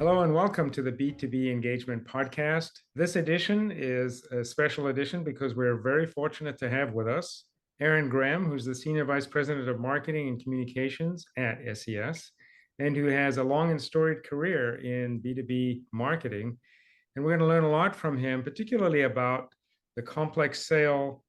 Hello and welcome to the B2B Engagement Podcast. This edition is a special edition because we're very fortunate to have with us Aaron Graham, who's the Senior Vice President of Marketing and Communications at SES, and who has a long and storied career in B2B marketing. And we're going to learn a lot from him, particularly about the complex sale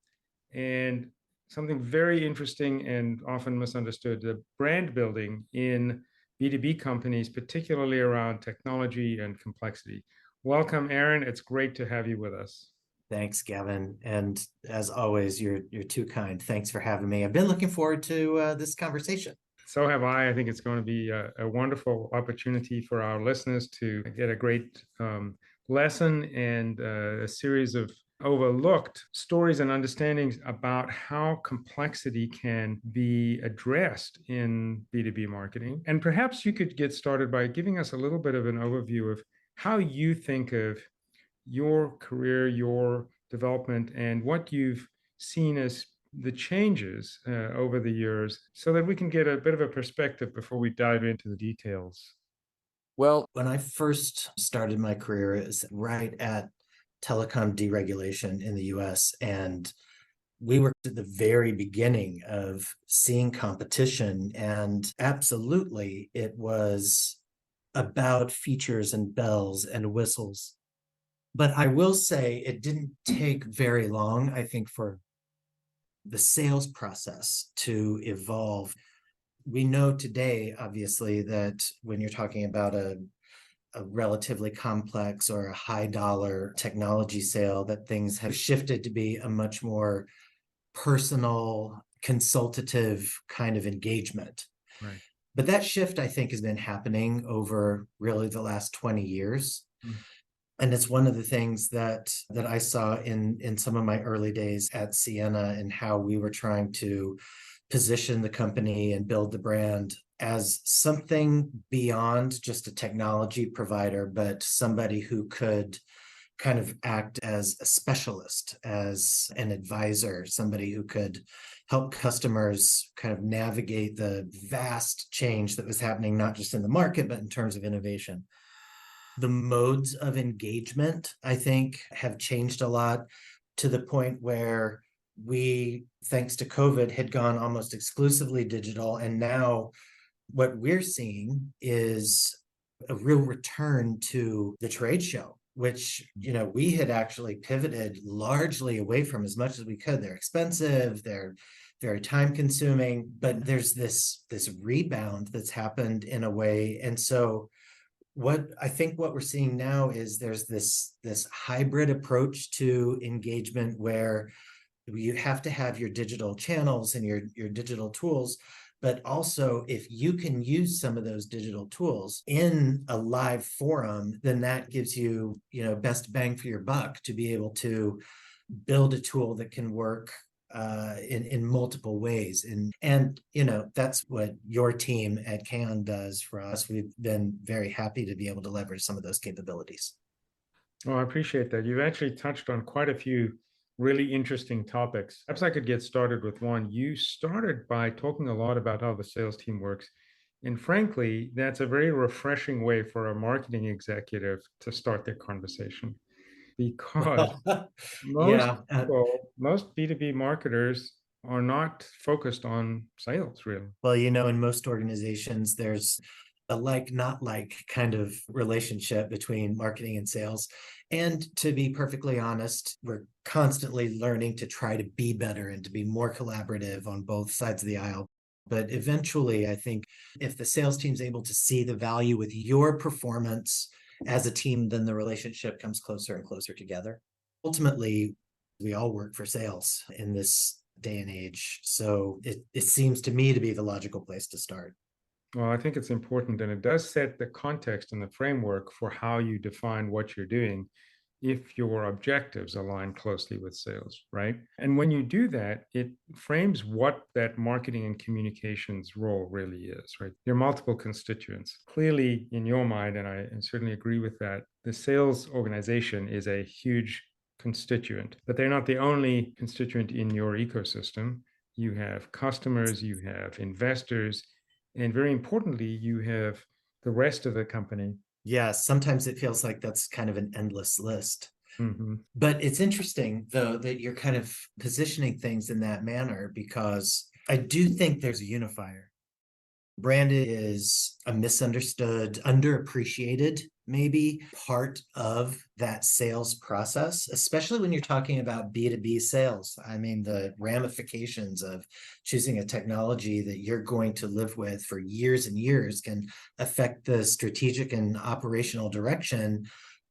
and something very interesting and often misunderstood, the brand building in B2B companies, particularly around technology and complexity. Welcome, Aaron. It's great to have you with us. Thanks, Gavin. And as always, you're too kind. Thanks for having me. I've been looking forward to this conversation. So have I. I think it's going to be a wonderful opportunity for our listeners to get a great lesson and a series of overlooked stories and understandings about how complexity can be addressed in B2B marketing. And perhaps you could get started by giving us a little bit of an overview of how you think of your career, your development, and what you've seen as the changes over the years so that we can get a bit of a perspective before we dive into the details. Well, when I first started my career, it was right at telecom deregulation in the US. And we were at the very beginning of seeing competition. And absolutely, it was about features and bells and whistles. But I will say it didn't take very long, I think, for the sales process to evolve. We know today, obviously, that when you're talking about a relatively complex or a high dollar technology sale, that things have shifted to be a much more personal, consultative kind of engagement. Right. But that shift, I think, has been happening over really the last 20 years. And it's one of the things that I saw in some of my early days at Sienna and how we were trying to position the company and build the brand as something beyond just a technology provider, but somebody who could kind of act as a specialist, as an advisor, somebody who could help customers kind of navigate the vast change that was happening, not just in the market, but in terms of innovation. The modes of engagement, I think, have changed a lot to the point where we, thanks to COVID, had gone almost exclusively digital. And now what we're seeing is a real return to the trade show, which, we had actually pivoted largely away from as much as we could. They're expensive, they're very time consuming, but there's this rebound that's happened in a way. And so what we're seeing now is there's this hybrid approach to engagement where you have to have your digital channels and your digital tools, but also if you can use some of those digital tools in a live forum, then that gives you, best bang for your buck to be able to build a tool that can work in multiple ways. And that's what your team at Can does for us. We've been very happy to be able to leverage some of those capabilities. Well, I appreciate that. You've actually touched on quite a few really interesting topics. Perhaps I could get started with one. You started by talking a lot about how the sales team works. And frankly, that's a very refreshing way for a marketing executive to start their conversation. Because most B2B marketers are not focused on sales, really. Well, in most organizations, there's a like, not like kind of relationship between marketing and sales. And to be perfectly honest, we're constantly learning to try to be better and to be more collaborative on both sides of the aisle. But eventually, I think if the sales team's able to see the value with your performance as a team, then the relationship comes closer and closer together. Ultimately, we all work for sales in this day and age. So it seems to me to be the logical place to start. Well, I think it's important, and it does set the context and the framework for how you define what you're doing if your objectives align closely with sales, right? And when you do that, it frames what that marketing and communications role really is, right? There are multiple constituents. Clearly, in your mind, and I certainly agree with that, the sales organization is a huge constituent, but they're not the only constituent in your ecosystem. You have customers, you have investors, and very importantly, you have the rest of the company Yes, sometimes it feels like that's kind of an endless list. Mm-hmm. But it's interesting, though, that you're kind of positioning things in that manner because I do think there's a unifier. Brand is a misunderstood, underappreciated, maybe part of that sales process, especially when you're talking about B2B sales. I mean, the ramifications of choosing a technology that you're going to live with for years and years can affect the strategic and operational direction.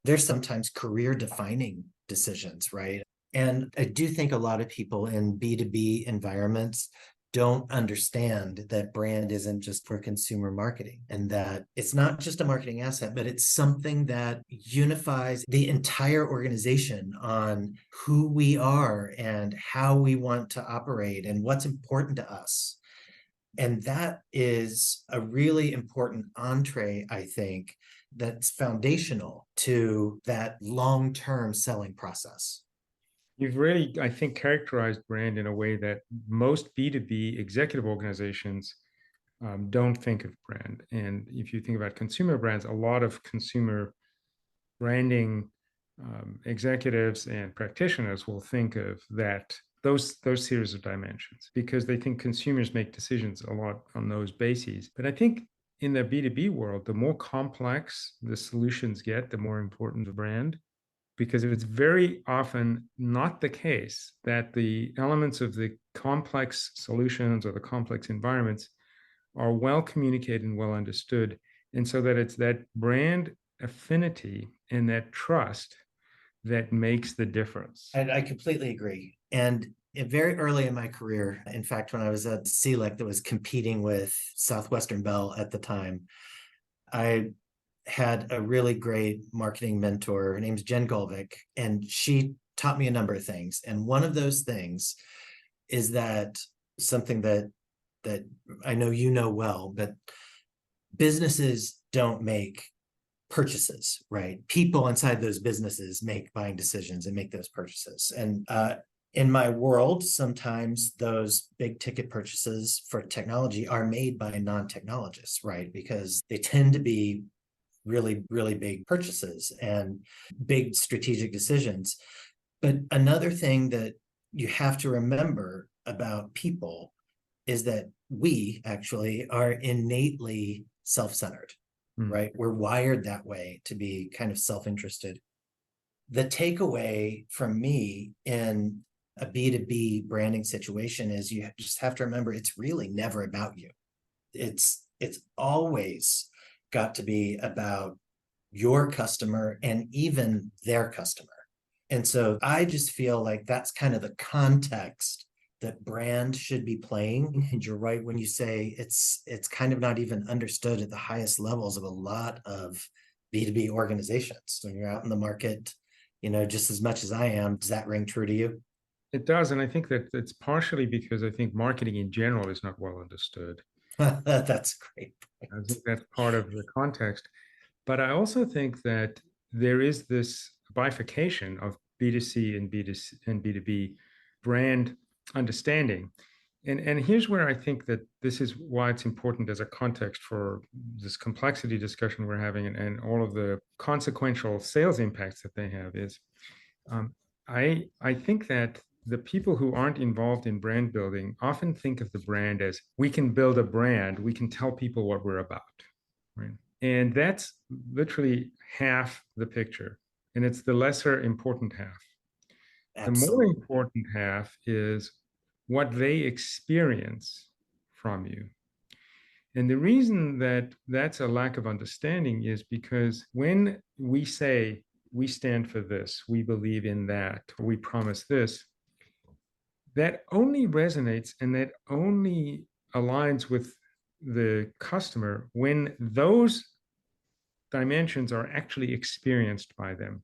There's sometimes career defining decisions, right? And I do think a lot of people in B2B environments don't understand that brand isn't just for consumer marketing and that it's not just a marketing asset, but it's something that unifies the entire organization on who we are and how we want to operate and what's important to us. And that is a really important entree, I think, that's foundational to that long-term selling process. You've really, I think, characterized brand in a way that most B2B executive organizations don't think of brand. And if you think about consumer brands, a lot of consumer branding executives and practitioners will think of that those series of dimensions because they think consumers make decisions a lot on those bases. But I think in the B2B world, the more complex the solutions get, the more important the brand, because it's very often not the case that the elements of the complex solutions or the complex environments are well communicated and well understood. And so that it's that brand affinity and that trust that makes the difference. And I completely agree. And very early in my career, in fact, when I was at CLEC that was competing with Southwestern Bell at the time, I had a really great marketing mentor. Her name's Jen Golvik, and she taught me a number of things. And one of those things is that something that I know you know well, but businesses don't make purchases, right? People inside those businesses make buying decisions and make those purchases. And in my world, sometimes those big ticket purchases for technology are made by non-technologists, right? Because they tend to be really, really big purchases and big strategic decisions. But another thing that you have to remember about people is that we actually are innately self-centered, right? We're wired that way to be kind of self-interested. The takeaway from me in a B2B branding situation is you just have to remember it's really never about you. It's always got to be about your customer and even their customer. And so I just feel like that's kind of the context that brand should be playing. And you're right when you say it's kind of not even understood at the highest levels of a lot of B2B organizations. When you're out in the market, just as much as I am, does that ring true to you? It does. And I think that it's partially because I think marketing in general is not well understood. That's great. I think that's part of the context. But I also think that there is this bifurcation of B2C and B2C and B2B brand understanding. And here's where I think that this is why it's important as a context for this complexity discussion we're having and all of the consequential sales impacts that they have is I think that the people who aren't involved in brand building often think of the brand as we can build a brand, we can tell people what we're about, right? And that's literally half the picture. And it's the lesser important half. Absolutely. The more important half is what they experience from you. And the reason that that's a lack of understanding is because when we say we stand for this, we believe in that, we promise this, that only resonates and that only aligns with the customer when those dimensions are actually experienced by them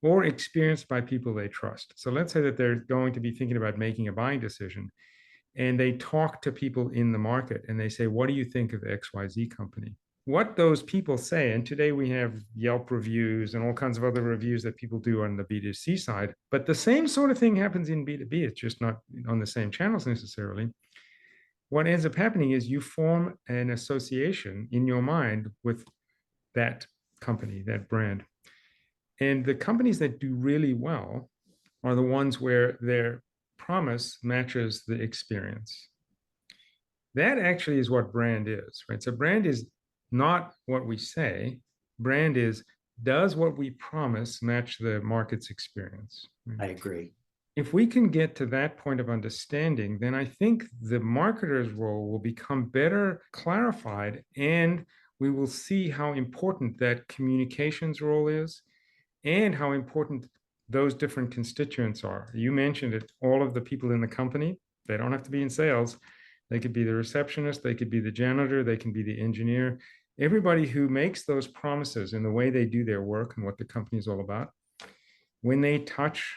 or experienced by people they trust. So let's say that they're going to be thinking about making a buying decision and they talk to people in the market and they say, what do you think of XYZ company? What those people say, and today we have Yelp reviews and all kinds of other reviews that people do on the B2C side, but the same sort of thing happens in B2B. It's just not on the same channels necessarily. What ends up happening is you form an association in your mind with that company, that brand. And the companies that do really well are the ones where their promise matches the experience. That actually is what brand is, right? So brand is not what we say. Brand is, does what we promise match the market's experience? I agree. If we can get to that point of understanding, then I think the marketer's role will become better clarified, and we will see how important that communications role is and how important those different constituents are. You mentioned it, all of the people in the company, they don't have to be in sales. They could be the receptionist, they could be the janitor, they can be the engineer. Everybody who makes those promises in the way they do their work and what the company is all about, when they touch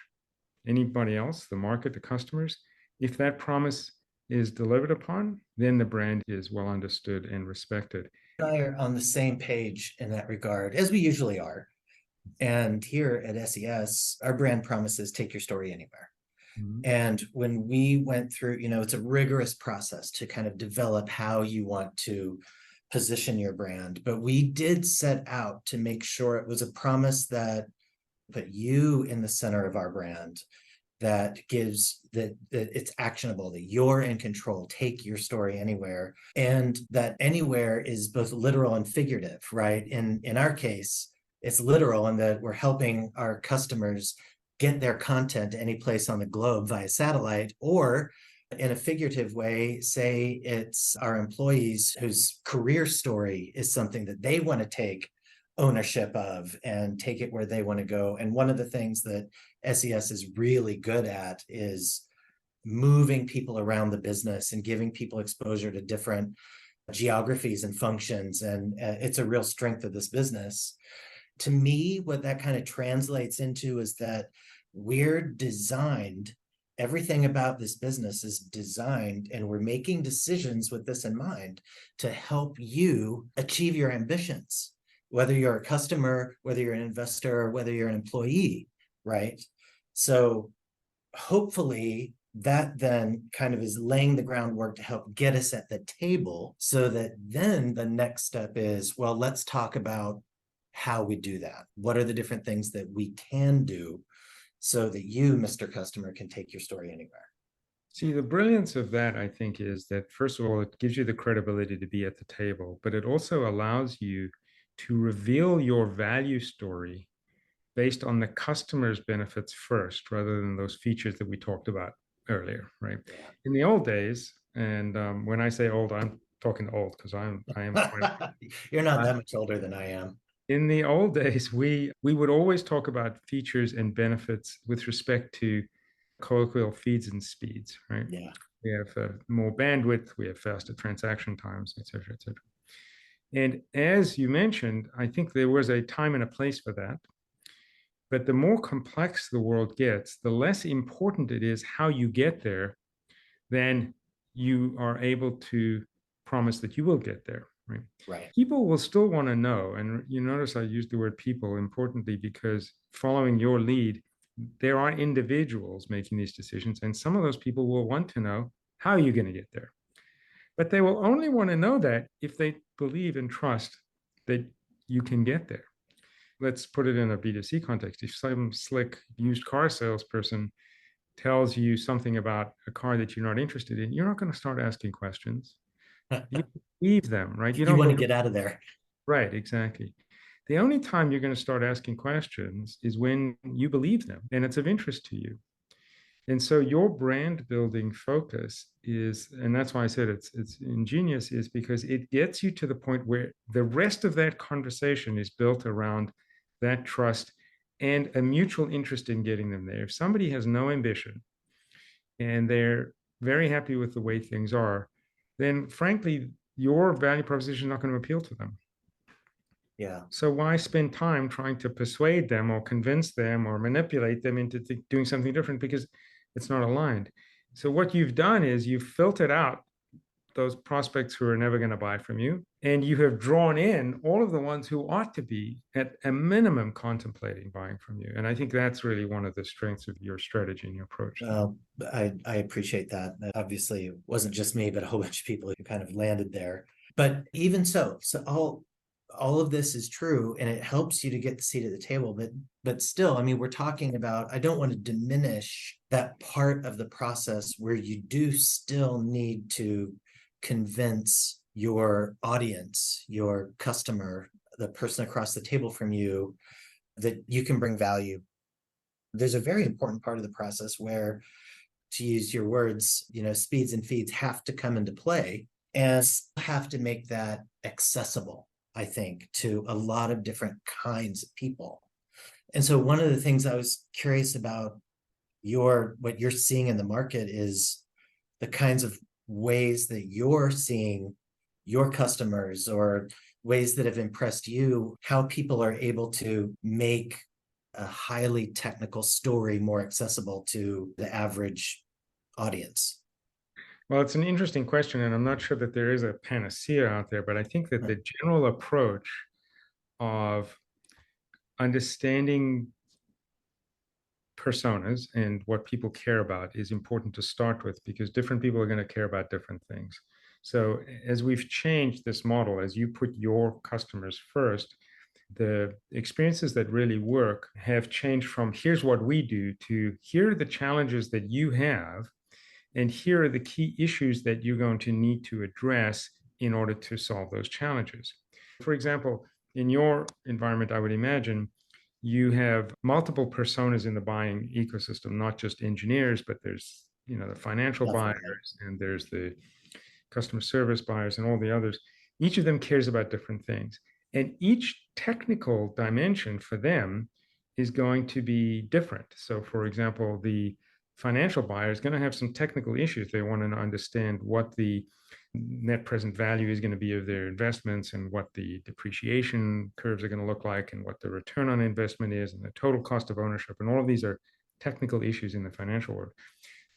anybody else, the market, the customers, if that promise is delivered upon, then the brand is well understood and respected. I are on the same page in that regard, as we usually are. And here at SES, our brand promises take your story anywhere. Mm-hmm. And when we went through, it's a rigorous process to kind of develop how you want to position your brand. But we did set out to make sure it was a promise that put you in the center of our brand, that gives that it's actionable, that you're in control, take your story anywhere, and that anywhere is both literal and figurative, right? In our case, it's literal in that we're helping our customers get their content any place on the globe via satellite, or in a figurative way, say it's our employees whose career story is something that they want to take ownership of and take it where they want to go. And one of the things that SES is really good at is moving people around the business and giving people exposure to different geographies and functions. And it's a real strength of this business. To me, what that kind of translates into is that everything about this business is designed, and we're making decisions with this in mind to help you achieve your ambitions, whether you're a customer, whether you're an investor, or whether you're an employee, right? So hopefully that then kind of is laying the groundwork to help get us at the table, so that then the next step is, well, let's talk about how we do that. What are the different things that we can do so that you, Mr. Customer, can take your story anywhere? See, the brilliance of that, I think, is that, first of all, it gives you the credibility to be at the table, but it also allows you to reveal your value story based on the customer's benefits first, rather than those features that we talked about earlier, right? Yeah. In the old days, and when I say old, I'm talking old because I am You're not that much older than I am. In the old days, we would always talk about features and benefits with respect to colloquial feeds and speeds, right? Yeah. We have more bandwidth, we have faster transaction times, et cetera, et cetera. And as you mentioned, I think there was a time and a place for that. But the more complex the world gets, the less important it is how you get there than you are able to promise that you will get there. Right. People will still want to know, and you notice I used the word people importantly, because following your lead, there are individuals making these decisions, and some of those people will want to know how you're going to get there. But they will only want to know that if they believe and trust that you can get there. Let's put it in a B2C context. If some slick used car salesperson tells you something about a car that you're not interested in, you're not going to start asking questions. You believe them, right? You want to get out of there. Right, exactly. The only time you're going to start asking questions is when you believe them and it's of interest to you. And so your brand building focus is, and that's why I said it's ingenious, is because it gets you to the point where the rest of that conversation is built around that trust and a mutual interest in getting them there. If somebody has no ambition and they're very happy with the way things are, then frankly, your value proposition is not going to appeal to them. Yeah. So why spend time trying to persuade them or convince them or manipulate them into doing something different, because it's not aligned. So what you've done is you've filtered out those prospects who are never going to buy from you, and you have drawn in all of the ones who ought to be at a minimum contemplating buying from you. And I think that's really one of the strengths of your strategy and your approach. I appreciate that. Obviously, it wasn't just me, but a whole bunch of people who kind of landed there. But even so all of this is true and it helps you to get the seat at the table, but still, I mean, we're talking about, I don't want to diminish that part of the process where you do still need to convince your audience, your customer, the person across the table from you, that you can bring value. There's a very important part of the process where, to use your words, speeds and feeds have to come into play and have to make that accessible, I think, to a lot of different kinds of people. And so one of the things I was curious about what you're seeing in the market is the kinds of ways that you're seeing your customers, or ways that have impressed you, how people are able to make a highly technical story more accessible to the average audience. Well, it's an interesting question, and I'm not sure that there is a panacea out there, but I think that the general approach of understanding personas and what people care about is important to start with, because different people are going to care about different things. So as we've changed this model, as you put your customers first, the experiences that really work have changed from here's what we do to here are the challenges that you have, and here are the key issues that you're going to need to address in order to solve those challenges. For example, in your environment, I would imagine you have multiple personas in the buying ecosystem, not just engineers, but there's the financial buyers, and there's the customer service buyers, and all the others. Each of them cares about different things, and each technical dimension for them is going to be different. So, for example, the financial buyer is going to have some technical issues. They want to understand what the net present value is going to be of their investments, and what the depreciation curves are going to look like, and what the return on investment is, and the total cost of ownership. And all of these are technical issues in the financial world.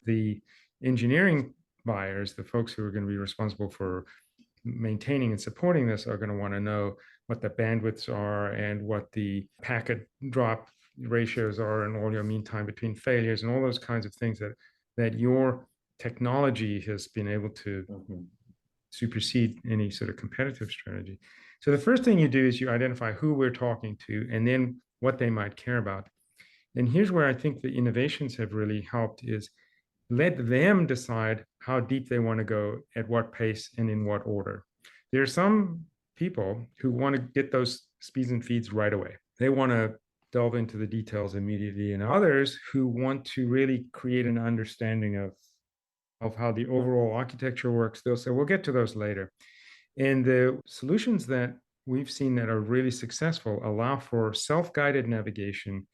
The engineering buyers, the folks who are going to be responsible for maintaining and supporting this, are going to want to know what the bandwidths are, and what the packet drop ratios are, and all your mean time between failures, and all those kinds of things that your technology has been able to supersede any sort of competitive strategy. So the first thing you do is you identify who we're talking to, and then what they might care about. And here's where I think the innovations have really helped, is let them decide how deep they want to go, at what pace, and in what order. There are some people who want to get those speeds and feeds right away. They want to delve into the details immediately, and others who want to really create an understanding of how the overall architecture works. They'll say, we'll get to those later. And the solutions that we've seen that are really successful allow for self-guided navigation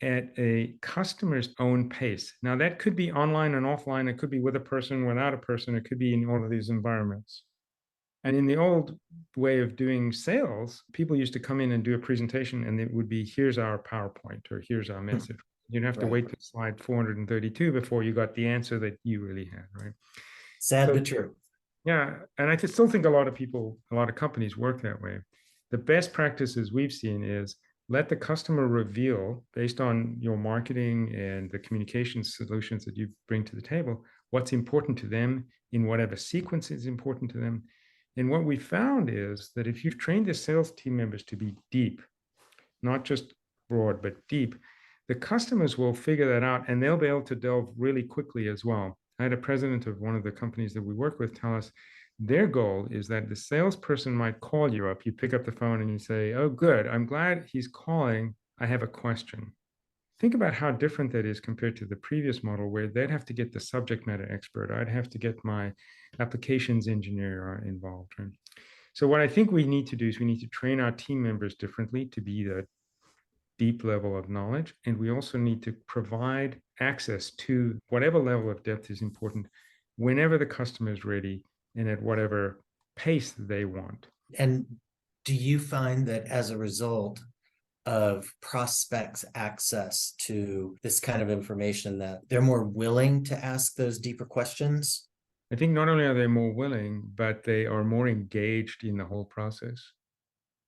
at a customer's own pace. Now, that could be online and offline. It could be with a person, without a person. It could be in all of these environments. And in the old way of doing sales, people used to come in and do a presentation, and it would be, here's our PowerPoint, or here's our message. You'd have to wait to slide 432 before you got the answer that you really had, right? Sad but true. Yeah, and I still think a lot of companies work that way. The best practices we've seen is let the customer reveal, based on your marketing and the communication solutions that you bring to the table, what's important to them in whatever sequence is important to them. And what we found is that if you've trained the sales team members to be deep, not just broad, but deep, the customers will figure that out, and they'll be able to delve really quickly as well. I had a president of one of the companies that we work with tell us their goal is that the salesperson might call you up. You pick up the phone and you say, oh, good, I'm glad he's calling. I have a question. Think about how different that is compared to the previous model, where they'd have to get the subject matter expert. I'd have to get my applications engineer involved. Right? So what I think we need to do is we need to train our team members differently to be the deep level of knowledge. And we also need to provide access to whatever level of depth is important whenever the customer is ready and at whatever pace they want. And do you find that as a result of prospects' access to this kind of information, that they're more willing to ask those deeper questions? I think not only are they more willing, but they are more engaged in the whole process.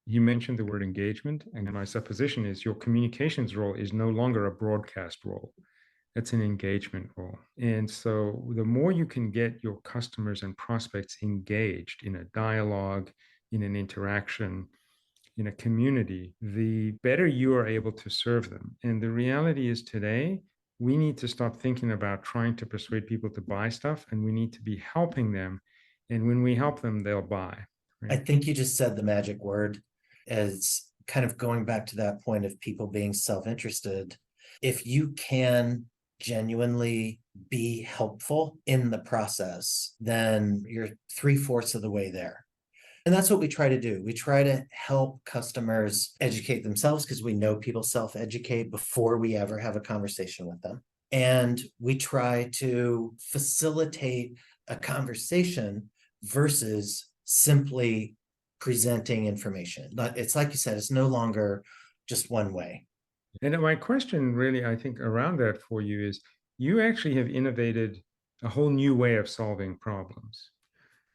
You mentioned the word engagement, and my supposition is your communications role is no longer a broadcast role. It's an engagement role. And so the more you can get your customers and prospects engaged in a dialogue, in an interaction, in a community, the better you are able to serve them. And the reality is today, we need to stop thinking about trying to persuade people to buy stuff, and we need to be helping them. And when we help them, they'll buy. I Right? think you just said the magic word, as kind of going back to that point of people being self-interested. If you can genuinely be helpful in the process, then you're 3/4 of the way there. And that's what we try to do. We try to help customers educate themselves because we know people self-educate before we ever have a conversation with them. And we try to facilitate a conversation versus simply presenting information. But it's like you said, it's no longer just one way. And my question really, I think, around that for you is you actually have innovated a whole new way of solving problems.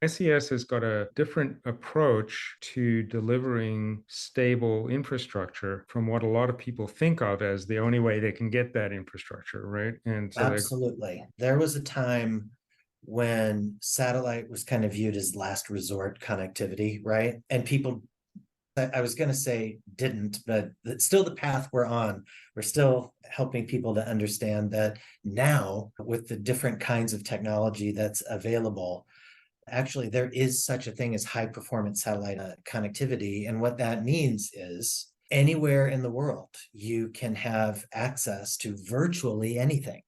SES has got a different approach to delivering stable infrastructure from what a lot of people think of as the only way they can get that infrastructure, right? And so Absolutely. There was a time when satellite was kind of viewed as last resort connectivity, right? And people, I was going to say didn't, but it's still the path we're on. We're still helping people to understand that now, with the different kinds of technology that's available, actually, there is such a thing as high performance satellite connectivity. And what that means is anywhere in the world, you can have access to virtually anything.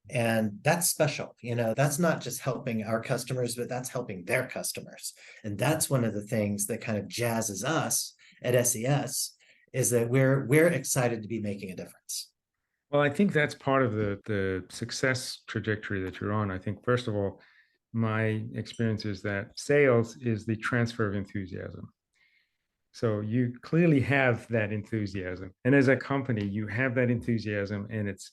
And that's special. That's not just helping our customers, but that's helping their customers. And that's one of the things that kind of jazzes us at SES, is that we're excited to be making a difference. well, I think that's part of the success trajectory that you're on. I think, first of all, my experience is that sales is the transfer of enthusiasm. So you clearly have that enthusiasm. And as a company, you have that enthusiasm and it's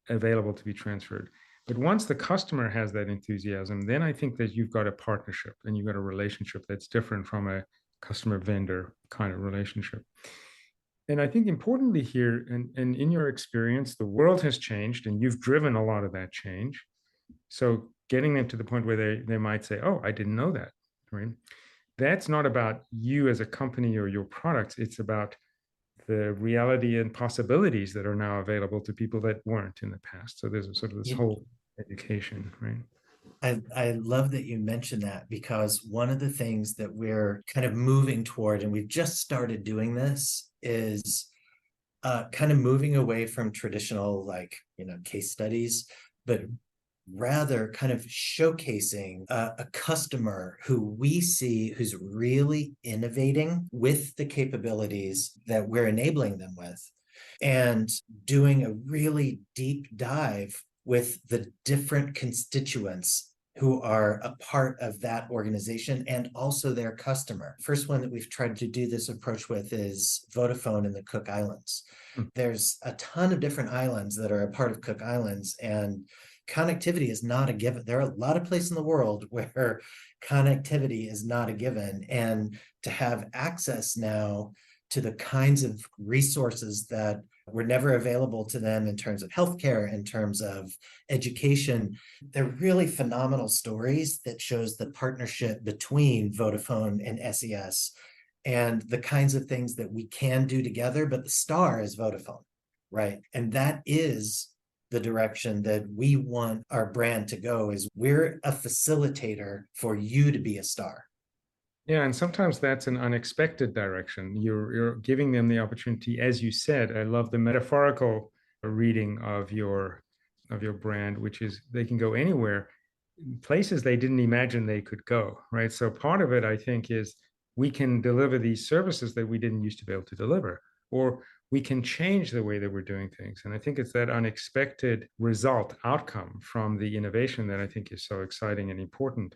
available to be transferred. But once the customer has that enthusiasm, then I think that you've got a partnership and you've got a relationship that's different from a customer vendor kind of relationship. And I think importantly here, and in your experience, the world has changed and you've driven a lot of that change. So getting them to the point where they might say, oh, I didn't know that, right? That's not about you as a company or your products. It's about the reality and possibilities that are now available to people that weren't in the past. So there's a sort of this whole education, right? I love that you mentioned that, because one of the things that we're kind of moving toward, and we've just started doing this, is kind of moving away from traditional, case studies, but rather kind of showcasing a customer who we see who's really innovating with the capabilities that we're enabling them with, and doing a really deep dive with the different constituents who are a part of that organization and also their customer. First one that we've tried to do this approach with is Vodafone in the Cook Islands. There's a ton of different islands that are a part of Cook Islands, and connectivity is not a given. There are a lot of places in the world where connectivity is not a given. And to have access now to the kinds of resources that were never available to them in terms of healthcare, in terms of education, they're really phenomenal stories that shows the partnership between Vodafone and SES and the kinds of things that we can do together. But the star is Vodafone, right? And that is the direction that we want our brand to go, is we're a facilitator for you to be a star. Yeah, and sometimes that's an unexpected direction. You're giving them the opportunity, as you said. I love the metaphorical reading of your brand, which is they can go anywhere, places they didn't imagine they could go, right? So part of it, I think, is we can deliver these services that we didn't used to be able to deliver, or we can change the way that we're doing things. And I think it's that unexpected outcome from the innovation that I think is so exciting and important.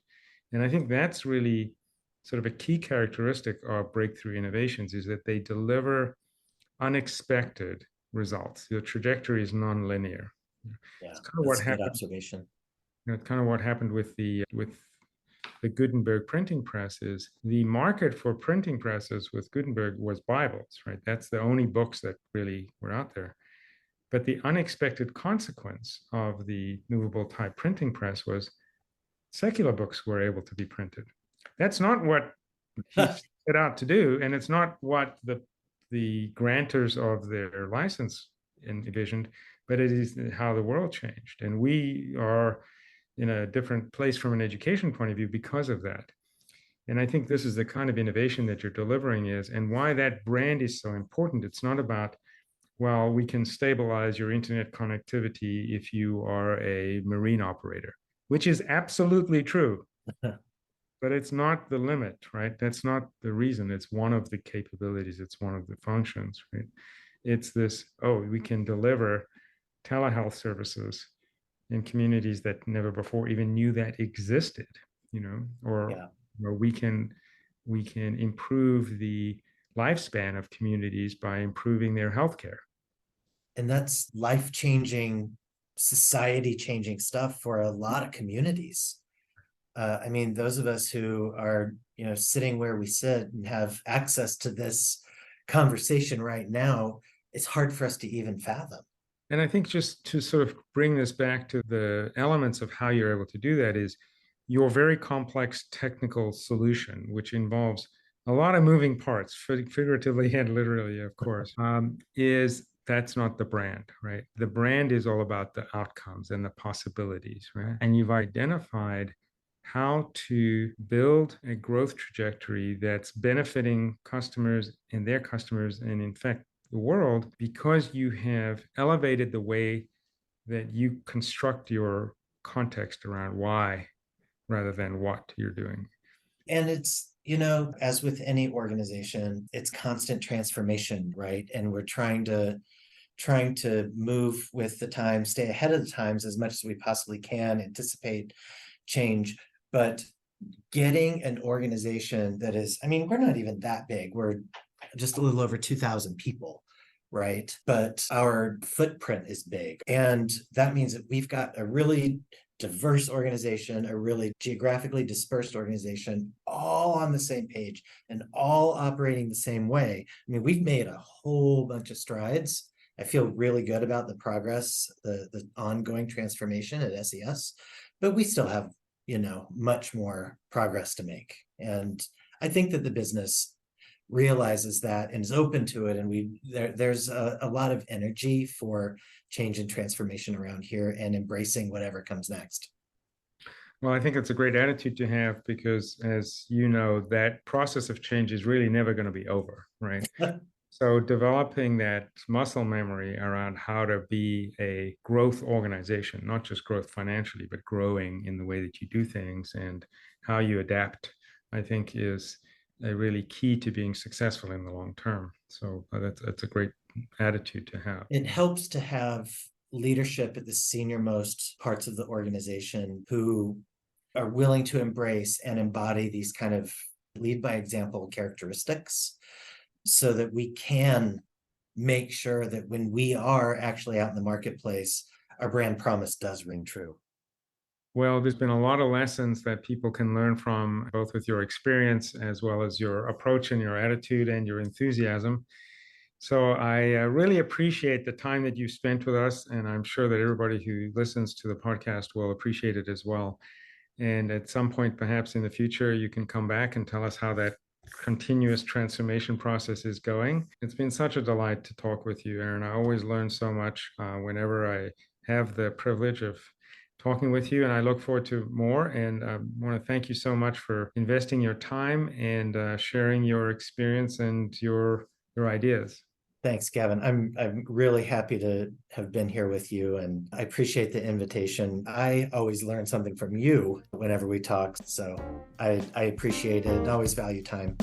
And I think that's really sort of a key characteristic of breakthrough innovations, is that they deliver unexpected results. The trajectory is non-linear. Yeah, It's kind of that's what a good happened. observation. It's kind of what happened with the Gutenberg printing press. Is the market for printing presses with Gutenberg was Bibles, right? That's the only books that really were out there. But the unexpected consequence of the movable type printing press was secular books were able to be printed. That's not what set out to do, and it's not what the grantors of their license envisioned, but it is how the world changed, and we are in a different place from an education point of view because of that. And I think this is the kind of innovation that you're delivering is, and why that brand is so important. It's not about, well, we can stabilize your internet connectivity if you are a marine operator, which is absolutely true. But it's not the limit, right? That's not the reason. It's one of the capabilities. It's one of the functions, right? It's this, oh, we can deliver telehealth services in communities that never before even knew that existed, or Yeah. we can improve the lifespan of communities by improving their healthcare. And that's life-changing, society-changing stuff for a lot of communities. I mean, those of us who are, sitting where we sit and have access to this conversation right now, it's hard for us to even fathom. And I think just to sort of bring this back to the elements of how you're able to do that is your very complex technical solution, which involves a lot of moving parts, figuratively and literally, of course, is that's not the brand, right? The brand is all about the outcomes and the possibilities, right? And you've identified how to build a growth trajectory that's benefiting customers and their customers, and in fact, the world, because you have elevated the way that you construct your context around why rather than what you're doing. And it's, as with any organization, it's constant transformation, right? And we're trying to move with the times, stay ahead of the times as much as we possibly can, anticipate change. But getting an organization that is, I mean, we're not even that big. We're just a little over 2,000 people, right? But our footprint is big. And that means that we've got a really diverse organization, a really geographically dispersed organization, all on the same page and all operating the same way. I mean, we've made a whole bunch of strides. I feel really good about the progress, the ongoing transformation at SES, but we still have, much more progress to make. And I think that the business realizes that and is open to it. And there's a lot of energy for change and transformation around here and embracing whatever comes next. Well, I think it's a great attitude to have because, as you know, that process of change is really never going to be over, right? So developing that muscle memory around how to be a growth organization, not just growth financially, but growing in the way that you do things and how you adapt, I think is a really key to being successful in the long term. So that's a great attitude to have. It helps to have leadership at the senior most parts of the organization who are willing to embrace and embody these kind of lead by example characteristics, so that we can make sure that when we are actually out in the marketplace, our brand promise does ring true. Well, there's been a lot of lessons that people can learn from, both with your experience as well as your approach and your attitude and your enthusiasm. So I really appreciate the time that you spent with us, and I'm sure that everybody who listens to the podcast will appreciate it as well. And at some point, perhaps in the future, you can come back and tell us how that continuous transformation process is going. It's been such a delight to talk with you, Aaron. I always learn so much whenever I have the privilege of talking with you, and I look forward to more. And I want to thank you so much for investing your time and sharing your experience and your ideas. Thanks, Gavin. I'm really happy to have been here with you, and I appreciate the invitation. I always learn something from you whenever we talk, so I appreciate it and always value time.